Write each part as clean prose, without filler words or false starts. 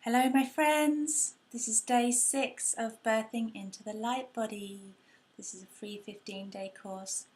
Hello, my friends. This is day 6 of Birthing into the Light Body. This is a free 15-day course,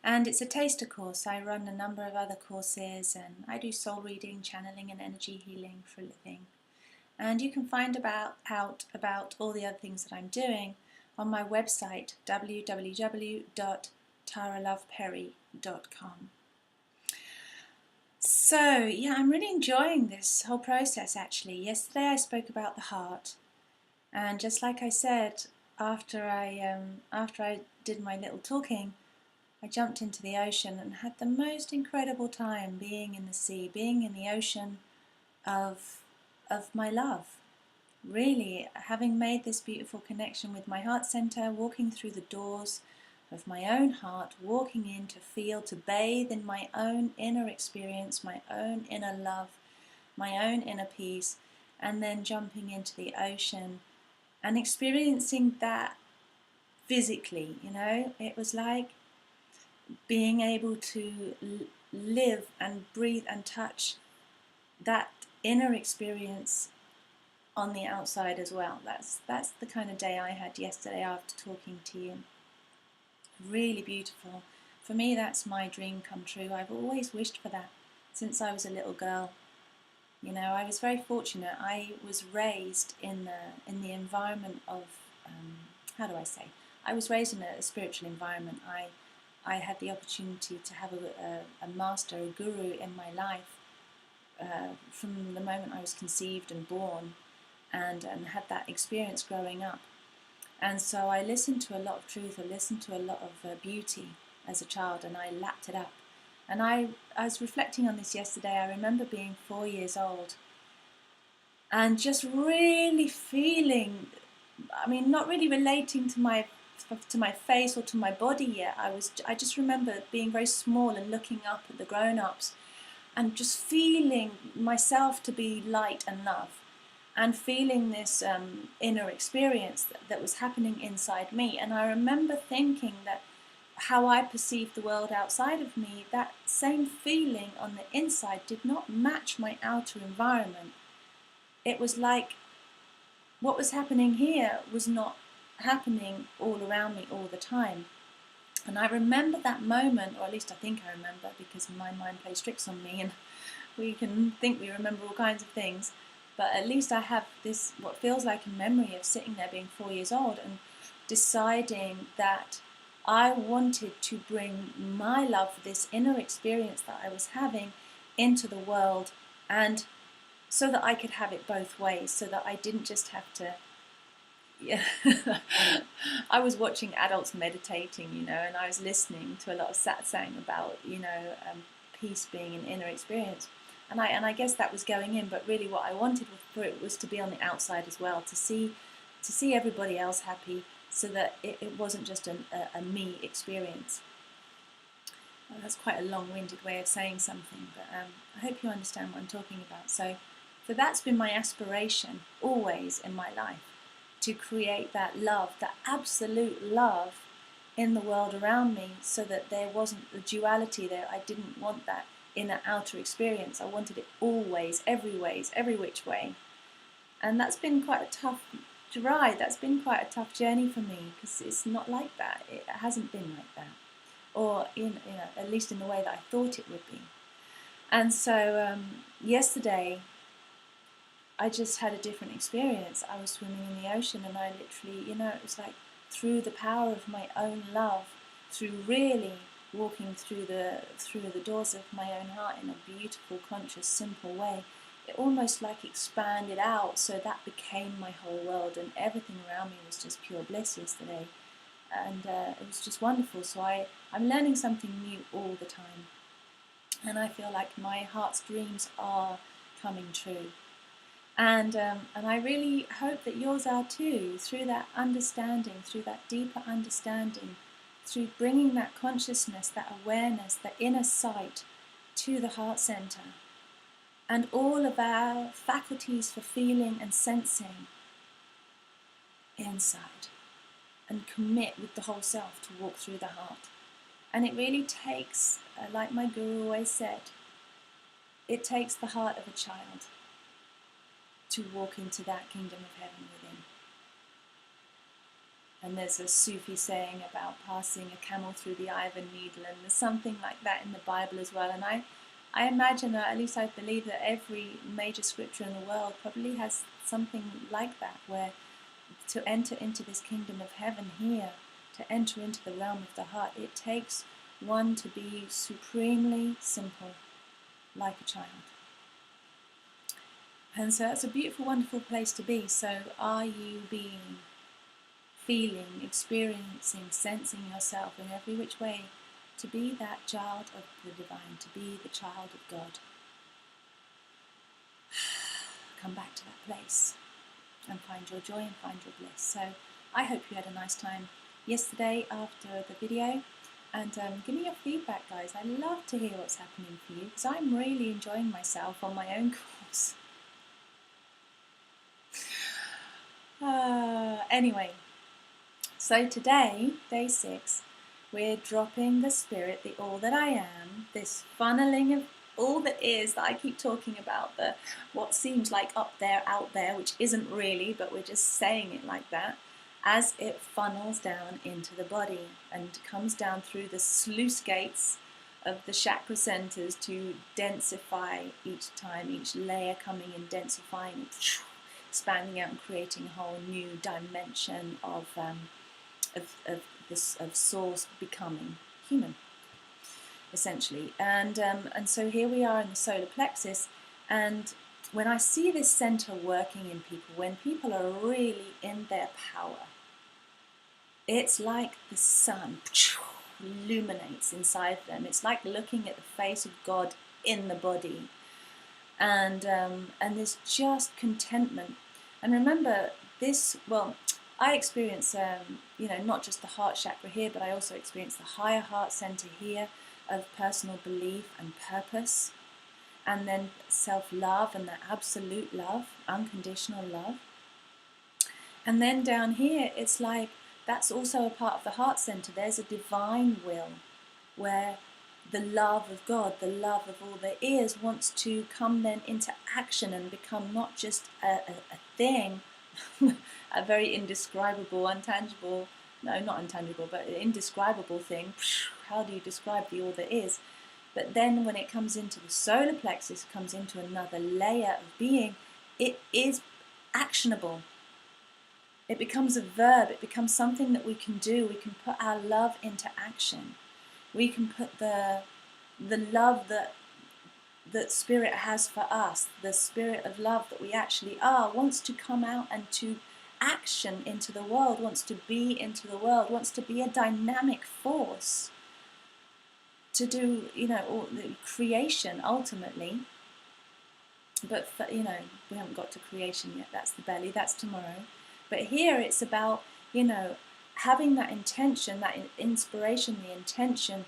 and it's a taster course. I run a number of other courses, and I do soul reading, channeling, and energy healing for a living. And you can find out about all the other things that I'm doing on my website, www.taraloveperry.com. So, yeah, I'm really enjoying this whole process actually. Yesterday I spoke about the heart, and just like I said, after I did my little talking, I jumped into the ocean and had the most incredible time being in the sea, being in the ocean of my love. Really, having made this beautiful connection with my heart center, walking through the doors of my own heart, walking in to feel, to bathe in my own inner experience, my own inner love, my own inner peace, and then jumping into the ocean and experiencing that physically. It was like being able to live and breathe and touch that inner experience on the outside as well. That's the kind of day I had yesterday after talking to you. Really beautiful. For me, that's my dream come true. I've always wished for that since I was a little girl. I was very fortunate. I was raised in the environment of how do I say? I was raised in a spiritual environment. I had the opportunity to have a master, a guru in my life from the moment I was conceived and born, and had that experience growing up. And so I listened to a lot of truth, I listened to a lot of beauty as a child, and I lapped it up. And I was reflecting on this yesterday. I remember being 4 years old and just really feeling, not really relating to my face or to my body yet. I just remember being very small and looking up at the grown-ups and just feeling myself to be light and love, and feeling this inner experience that was happening inside me. And I remember thinking that how I perceived the world outside of me, that same feeling on the inside did not match my outer environment. It was like what was happening here was not happening all around me all the time. And I remember that moment, or at least I think I remember, because my mind plays tricks on me, and we can think we remember all kinds of things. But at least I have this, what feels like a memory of sitting there being 4 years old and deciding that I wanted to bring my love for this inner experience that I was having into the world, and so that I could have it both ways, so that I didn't just have to. Yeah. I was watching adults meditating, and I was listening to a lot of satsang about, peace being an inner experience. And I guess that was going in, but really what I wanted for it was to be on the outside as well, to see everybody else happy, so that it wasn't just a me experience. Well, that's quite a long-winded way of saying something, but I hope you understand what I'm talking about. So that's been my aspiration always in my life, to create that love, that absolute love in the world around me, so that there wasn't the duality there. I didn't want that inner outer experience. I wanted it always, every which way. And that's been quite a tough ride. That's been quite a tough journey for me, because it's not like that. It hasn't been like that, or at least in the way that I thought it would be. And so yesterday I just had a different experience. I was swimming in the ocean, and I literally, it was like through the power of my own love, through really walking through the doors of my own heart in a beautiful, conscious, simple way, it almost like expanded out, so that became my whole world, and everything around me was just pure bliss yesterday. And it was just wonderful. So I'm learning something new all the time, and I feel like my heart's dreams are coming true. And I really hope that yours are too, through that understanding, through that deeper understanding, through bringing that consciousness, that awareness, that inner sight to the heart center, and all of our faculties for feeling and sensing inside, and commit with the whole self to walk through the heart. And it really takes, like my guru always said, it takes the heart of a child. to walk into that kingdom of heaven within. And there's a Sufi saying about passing a camel through the eye of a needle, and there's something like that in the Bible as well. And I imagine, or at least I believe, that every major scripture in the world probably has something like that, where to enter into this kingdom of heaven here, to enter into the realm of the heart, it takes one to be supremely simple, like a child. And so it's a beautiful, wonderful place to be. So are you being, feeling, experiencing, sensing yourself in every which way to be that child of the divine, to be the child of God? Come back to that place and find your joy and find your bliss. So I hope you had a nice time yesterday after the video, and give me your feedback, guys. I love to hear what's happening for you, because I'm really enjoying myself on my own course. Anyway, so today, day 6, we're dropping the spirit, the all that I am, this funneling of all that is that I keep talking about, the what seems like up there, out there, which isn't really, but we're just saying it like that, as it funnels down into the body and comes down through the sluice gates of the chakra centers to densify each time, each layer coming in, densifying, expanding out and creating a whole new dimension of source becoming human, essentially. And so here we are in the solar plexus, and when I see this center working in people, when people are really in their power, it's like the sun illuminates inside them. It's like looking at the face of God in the body, and there's just contentment. And remember this, well, I experience, not just the heart chakra here, but I also experience the higher heart center here of personal belief and purpose, and then self-love and the absolute love, unconditional love. And then down here, it's like that's also a part of the heart center. There's a divine will where the love of God, the love of all there is, wants to come then into action and become not just a thing, a very indescribable, untangible, no, not intangible, but an indescribable thing. How do you describe the all there is? But then when it comes into the solar plexus, it comes into another layer of being, it is actionable. It becomes a verb, it becomes something that we can do. We can put our love into action. We can put the love that Spirit has for us, the spirit of love that we actually are, wants to come out and to action into the world, wants to be into the world, wants to be a dynamic force to do, all the creation ultimately. But we haven't got to creation yet. That's the belly, that's tomorrow. But here it's about, having that intention, that inspiration, the intention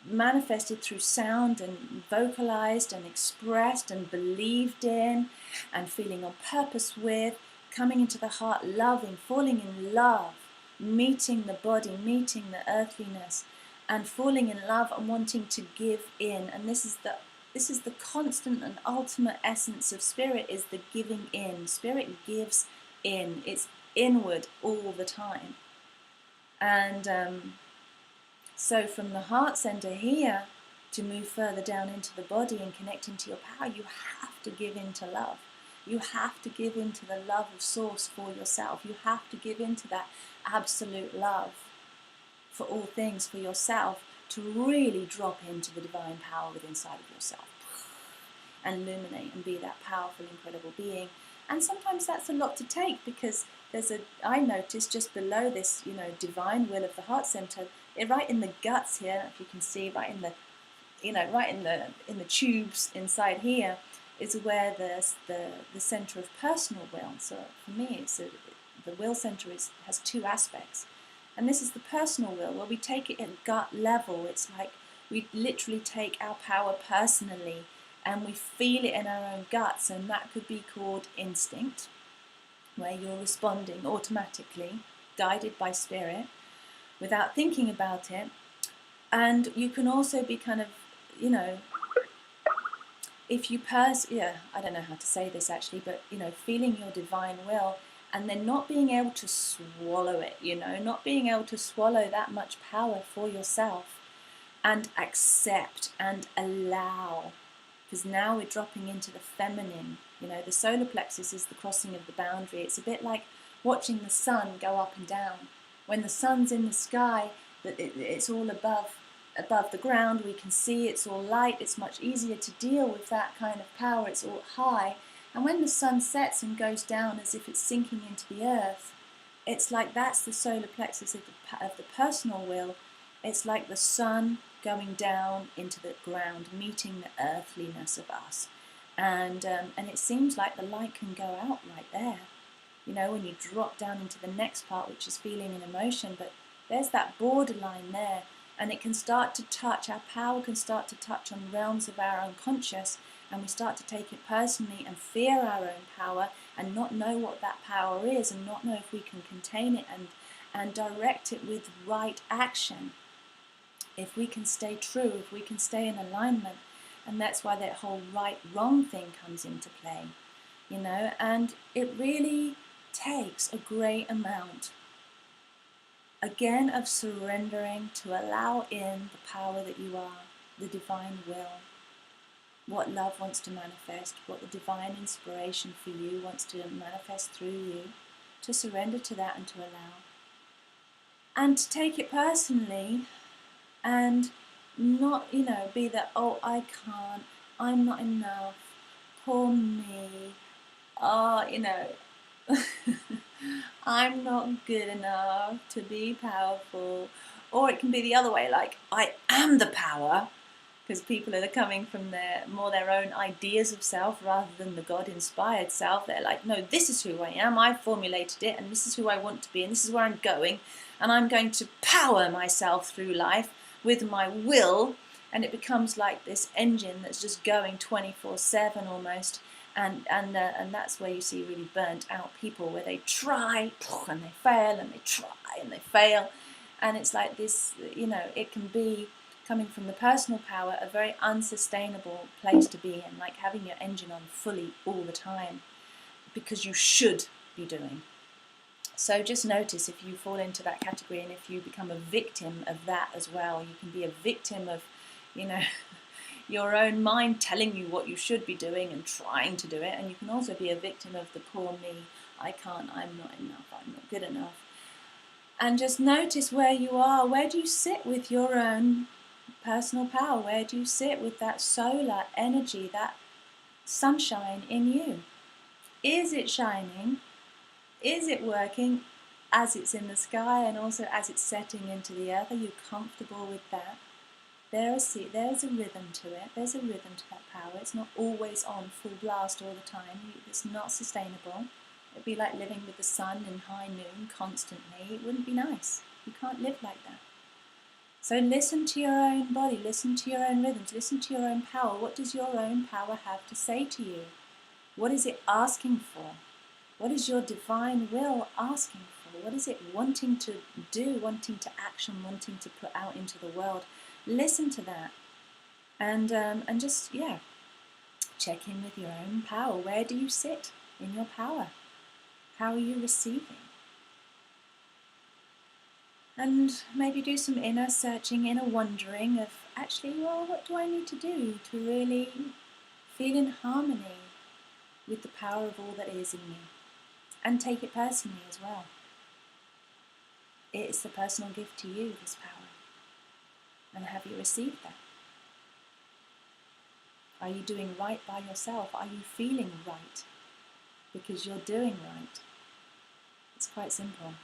manifested through sound and vocalized and expressed and believed in and feeling on purpose with, coming into the heart, loving, falling in love, meeting the body, meeting the earthliness, and falling in love and wanting to give in. And this is the constant and ultimate essence of Spirit, is the giving in. Spirit gives in. It's inward all the time. And so from the heart center here, to move further down into the body and connect into your power, you have to give into love. You have to give into the love of Source for yourself. You have to give into that absolute love for all things, for yourself, to really drop into the divine power within inside of yourself and illuminate and be that powerful, incredible being. And sometimes that's a lot to take, because I noticed just below this, divine will of the heart center, right in the guts here, if you can see, right in the tubes inside here, is where there's the center of personal will. So for me, the will center has two aspects. And this is the personal will, where we take it at gut level. It's like we literally take our power personally and we feel it in our own guts, and that could be called instinct, where you're responding automatically, guided by Spirit, without thinking about it. And you can also be kind of, if you I don't know how to say this actually, but feeling your divine will and then not being able to swallow it, not being able to swallow that much power for yourself and accept and allow, because now we're dropping into the feminine. The solar plexus is the crossing of the boundary. It's a bit like watching the sun go up and down. When the sun's in the sky, it's all above the ground, we can see it's all light, it's much easier to deal with that kind of power, it's all high. And when the sun sets and goes down as if it's sinking into the earth, it's like that's the solar plexus of the personal will. It's like the sun going down into the ground, meeting the earthliness of us. And it seems like the light can go out right there, when you drop down into the next part, which is feeling and emotion, but there's that borderline there. And it can start to touch, our power can start to touch on realms of our unconscious, and we start to take it personally and fear our own power and not know what that power is and not know if we can contain it and direct it with right action. If we can stay true, if we can stay in alignment, and that's why that whole right-wrong thing comes into play, and it really takes a great amount again of surrendering to allow in the power that you are, the divine will, what love wants to manifest, what the divine inspiration for you wants to manifest through you, to surrender to that and to allow. And to take it personally and not, be that, oh, I can't, I'm not enough, poor me, oh, I'm not good enough to be powerful. Or it can be the other way, like, I am the power, because people are coming from their own ideas of self rather than the God-inspired self. They're like, no, this is who I am, I formulated it, and this is who I want to be, and this is where I'm going, and I'm going to power myself through life with my will, and it becomes like this engine that's just going 24/7 almost. And that's where you see really burnt out people, where they try and they fail and they try and they fail, and it's like this, it can be, coming from the personal power, a very unsustainable place to be in, like having your engine on fully all the time, because you should be doing. So just notice if you fall into that category, and if you become a victim of that as well. You can be a victim of, your own mind telling you what you should be doing and trying to do it, and you can also be a victim of the poor me, I can't, I'm not enough, I'm not good enough. And just notice where you are. Where do you sit with your own personal power? Where do you sit with that solar energy, that sunshine in you? Is it shining? Is it working as it's in the sky and also as it's setting into the earth? Are you comfortable with that? There's a rhythm to it. There's a rhythm to that power. It's not always on full blast all the time. It's not sustainable. It'd be like living with the sun in high noon constantly. It wouldn't be nice. You can't live like that. So listen to your own body. Listen to your own rhythms. Listen to your own power. What does your own power have to say to you? What is it asking for? What is your divine will asking for? What is it wanting to do, wanting to action, wanting to put out into the world? Listen to that, and just check in with your own power. Where do you sit in your power? How are you receiving? And maybe do some inner searching, inner wondering of actually, well, what do I need to do to really feel in harmony with the power of all that is in me, and take it personally as well. It is the personal gift to you, this power. And have you received that? Are you doing right by yourself? Are you feeling right? Because you're doing right. It's quite simple.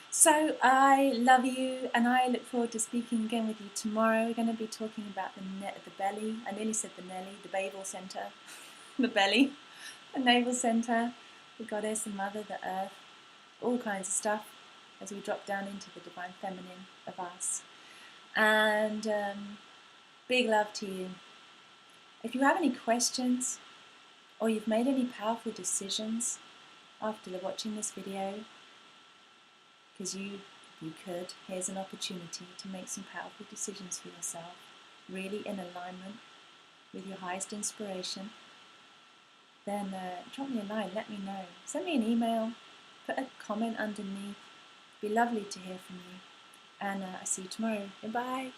So I love you, and I look forward to speaking again with you tomorrow. We're going to be talking about the belly. I nearly said the Nelly, the Babel Center, the belly, the navel center, the goddess, the mother, the earth, all kinds of stuff as we drop down into the divine feminine of us. And big love to you. If you have any questions, or you've made any powerful decisions after watching this video, because you could, here's an opportunity to make some powerful decisions for yourself, really in alignment with your highest inspiration, then drop me a line, let me know. Send me an email, put a comment underneath. It'd be lovely to hear from you. And I'll see you tomorrow. Goodbye.